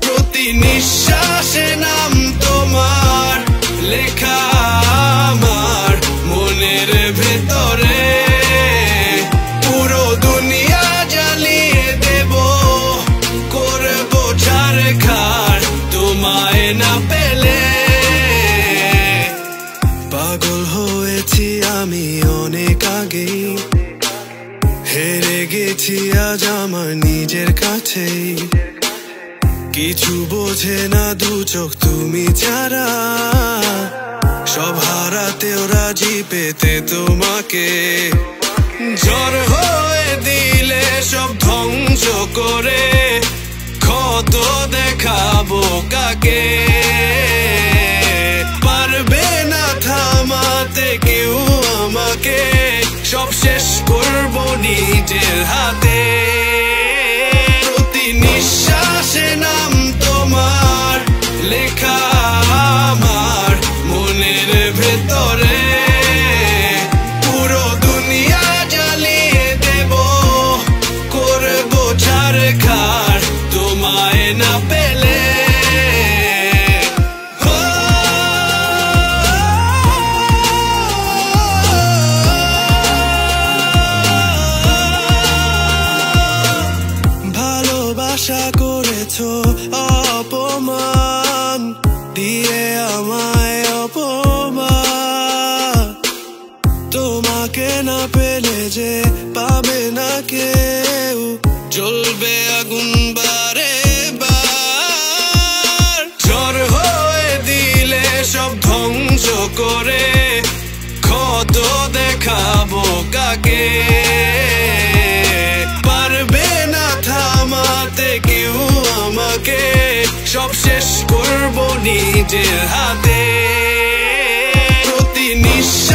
প্রতি নিঃশ্বাসে নাম তোমার লেখা আমার মনের ভেতরে, পুরো দুনিয়া জ্বালিয়ে দেব, করবো ছারখার তোমায় না পেলে। পাগল হয়েছি আমি অনেক আগেই, হেরে গেছি আজ আমার নিজের কাছেই। কিছু বোঝে না দু চোখ তুমি ছাড়া, সব হারাতেও রাজি পেতে তোমাকে। ঝড় হয়ে দিলে সব ধ্বংস করে, ক্ষত দেখাবো কাকে। পারবে না থামাতে কেউ আমাকে, সব শেষ করবো নিজের হাতে। প্রতি নিঃশ্বাসে নাম তোমার লেখা আমার মনের ভেতরে, পুরো দুনিয়া জ্বালিয়ে দেব, করবো ছারখার তোমায় না পেলে। আশা করেছো অপমান দিয়ে আমায়, অপমান তোমাকে না পেলে যে পাবে না কেউ, জ্বলবে আগুন বারে বার। ঝড় হয়ে দিলে সব ধ্বংস করে, ক্ষত দেখাবো কাকে। পারবে না থামাতে কেউ আমাকে, সব শেষ করবো নিজের হাতে। প্রতি নিঃশ্বাস